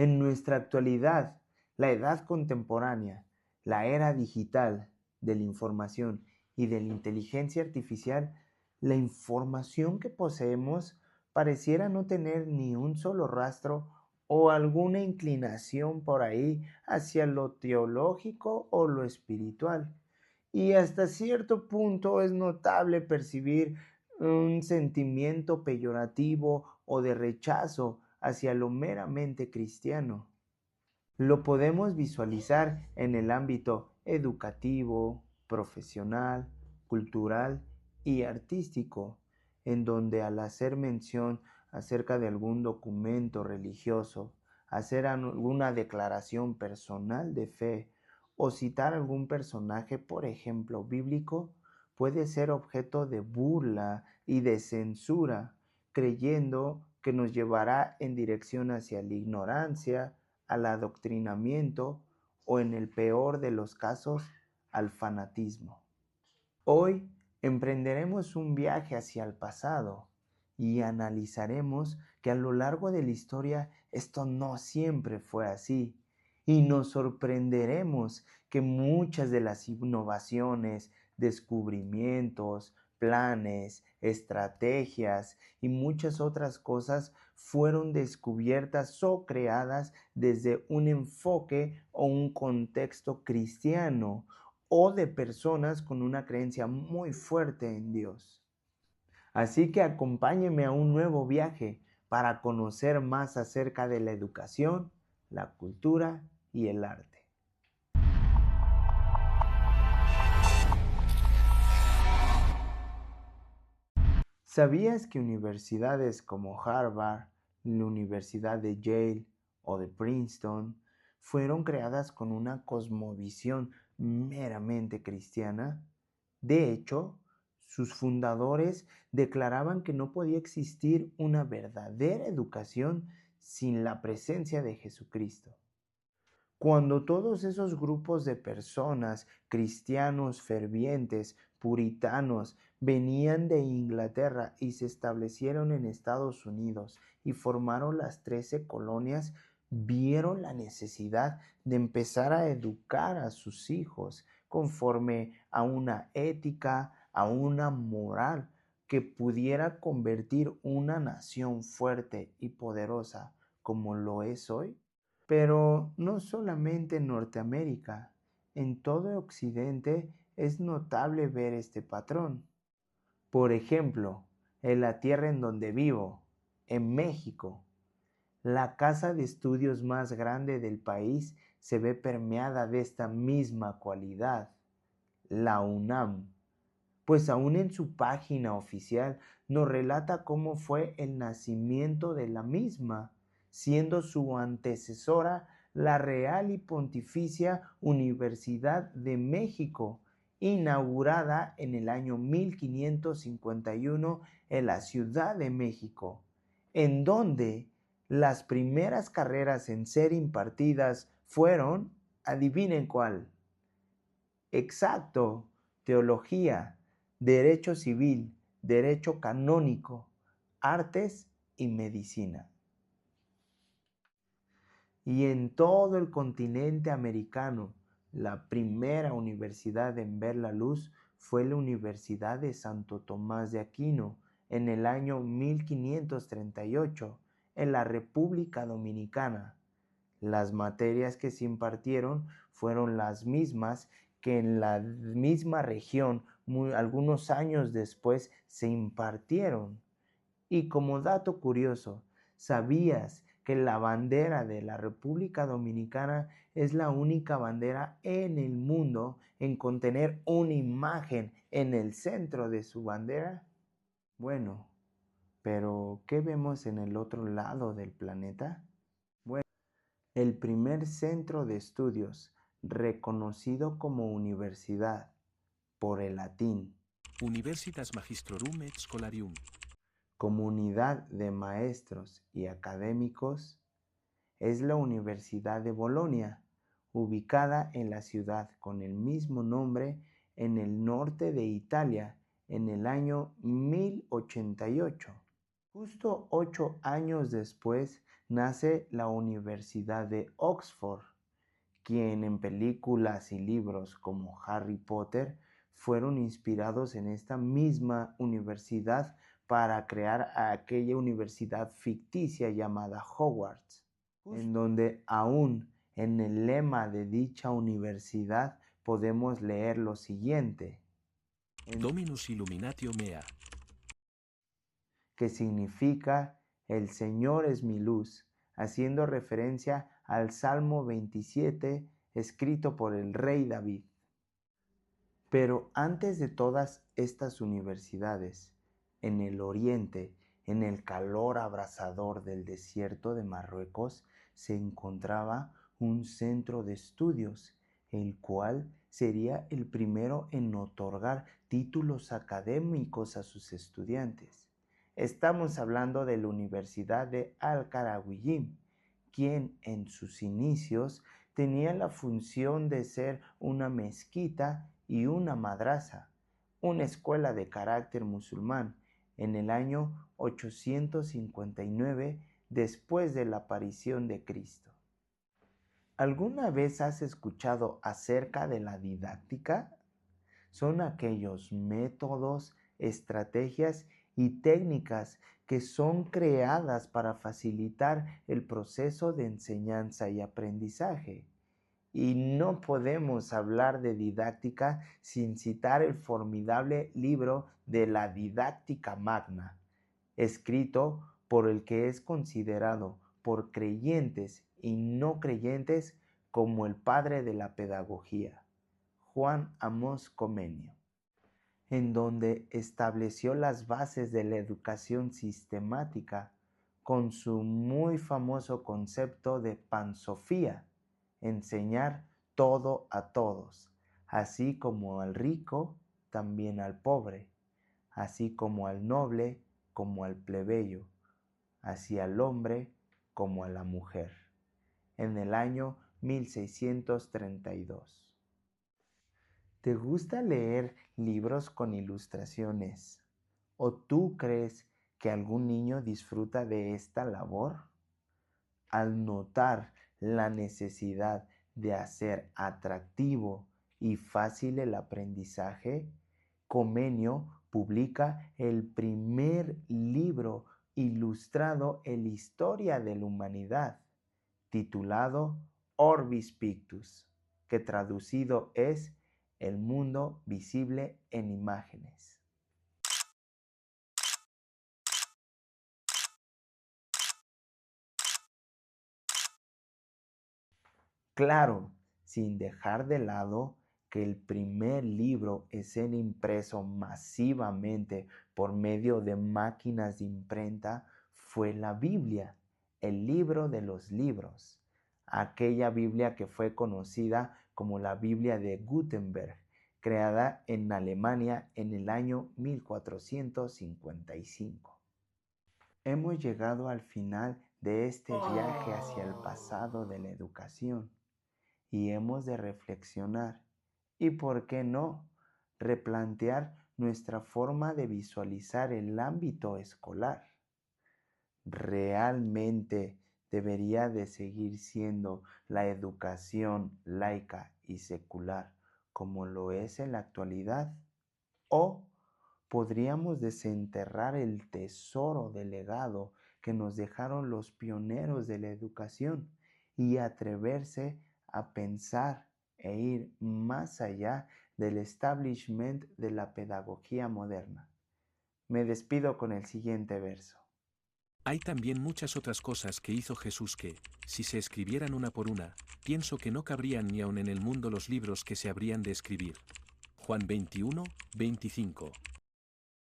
En nuestra actualidad, la edad contemporánea, la era digital de la información y de la inteligencia artificial, la información que poseemos pareciera no tener ni un solo rastro o alguna inclinación por ahí hacia lo teológico o lo espiritual. Y hasta cierto punto es notable percibir un sentimiento peyorativo o de rechazo hacia lo meramente cristiano. Lo podemos visualizar en el ámbito educativo, profesional, cultural y artístico, en donde al hacer mención acerca de algún documento religioso, hacer alguna declaración personal de fe o citar algún personaje, por ejemplo, bíblico, puede ser objeto de burla y de censura, creyendo que nos llevará en dirección hacia la ignorancia, al adoctrinamiento o, en el peor de los casos, al fanatismo. Hoy emprenderemos un viaje hacia el pasado y analizaremos que a lo largo de la historia esto no siempre fue así, y nos sorprenderemos que muchas de las innovaciones, descubrimientos, planes, estrategias y muchas otras cosas fueron descubiertas o creadas desde un enfoque o un contexto cristiano o de personas con una creencia muy fuerte en Dios. Así que acompáñeme a un nuevo viaje para conocer más acerca de la educación, la cultura y el arte. ¿Sabías que universidades como Harvard, la Universidad de Yale o de Princeton fueron creadas con una cosmovisión meramente cristiana? De hecho, sus fundadores declaraban que no podía existir una verdadera educación sin la presencia de Jesucristo. Cuando todos esos grupos de personas, cristianos fervientes, puritanos, venían de Inglaterra y se establecieron en Estados Unidos y formaron las 13 colonias, vieron la necesidad de empezar a educar a sus hijos conforme a una ética, a una moral que pudiera convertir una nación fuerte y poderosa como lo es hoy. Pero no solamente en Norteamérica, en todo Occidente es notable ver este patrón. Por ejemplo, en la tierra en donde vivo, en México, la casa de estudios más grande del país se ve permeada de esta misma cualidad, la UNAM, pues aún en su página oficial nos relata cómo fue el nacimiento de la misma, siendo su antecesora la Real y Pontificia Universidad de México, inaugurada en el año 1551 en la Ciudad de México, en donde las primeras carreras en ser impartidas fueron, adivinen cuál, exacto, teología, derecho civil, derecho canónico, artes y medicina. Y en todo el continente americano, la primera universidad en ver la luz fue la Universidad de Santo Tomás de Aquino en el año 1538 en la República Dominicana. Las materias que se impartieron fueron las mismas que en la misma región algunos años después se impartieron. Y como dato curioso, ¿sabías que la bandera de la República Dominicana es la única bandera en el mundo en contener una imagen en el centro de su bandera? Bueno, pero ¿qué vemos en el otro lado del planeta? Bueno, el primer centro de estudios reconocido como universidad por el latín, Universitas Magistrorum et Scholarium. comunidad de maestros y académicos, es la Universidad de Bolonia, ubicada en la ciudad con el mismo nombre en el norte de Italia en el año 1088. Justo 8 años después nace la Universidad de Oxford, quien en películas y libros como Harry Potter fueron inspirados en esta misma universidad para crear aquella universidad ficticia llamada Hogwarts, en donde aún en el lema de dicha universidad podemos leer lo siguiente, Dominus Illuminatio Mea. que significa el Señor es mi luz, haciendo referencia al Salmo 27 escrito por el rey David. Pero antes de todas estas universidades, en el oriente, en el calor abrasador del desierto de Marruecos, se encontraba un centro de estudios, el cual sería el primero en otorgar títulos académicos a sus estudiantes. Estamos hablando de la Universidad de Al-Qarawiyyin, quien en sus inicios tenía la función de ser una mezquita y una madrasa, una escuela de carácter musulmán, en el año 859 después de la aparición de Cristo. ¿Alguna vez has escuchado acerca de la didáctica? Son aquellos métodos, estrategias y técnicas que son creadas para facilitar el proceso de enseñanza y aprendizaje. Y no podemos hablar de didáctica sin citar el formidable libro de la Didáctica Magna, escrito por el que es considerado por creyentes y no creyentes como el padre de la pedagogía, Juan Amos Comenio, en donde estableció las bases de la educación sistemática con su muy famoso concepto de pansofía, enseñar todo a todos, así como al rico, también al pobre, así como al noble, como al plebeyo, así al hombre como a la mujer, en el año 1632. ¿Te gusta leer libros con ilustraciones? ¿O tú crees que algún niño disfruta de esta labor? Al notar la necesidad de hacer atractivo y fácil el aprendizaje, Comenio publica el primer libro ilustrado en la historia de la humanidad, titulado Orbis Pictus, que traducido es El mundo visible en imágenes. Claro, sin dejar de lado que el primer libro en ser impreso masivamente por medio de máquinas de imprenta fue la Biblia, el libro de los libros, aquella Biblia que fue conocida como la Biblia de Gutenberg, creada en Alemania en el año 1455. Hemos llegado al final de este viaje hacia el pasado de la educación. Y hemos de reflexionar y, ¿por qué no?, replantear nuestra forma de visualizar el ámbito escolar. ¿Realmente debería de seguir siendo la educación laica y secular como lo es en la actualidad? ¿O podríamos desenterrar el tesoro del legado que nos dejaron los pioneros de la educación y atreverse a pensar e ir más allá del establishment de la pedagogía moderna? Me despido con el siguiente verso. Hay también muchas otras cosas que hizo Jesús que, si se escribieran una por una, pienso que no cabrían ni aun en el mundo los libros que se habrían de escribir. Juan 21, 25.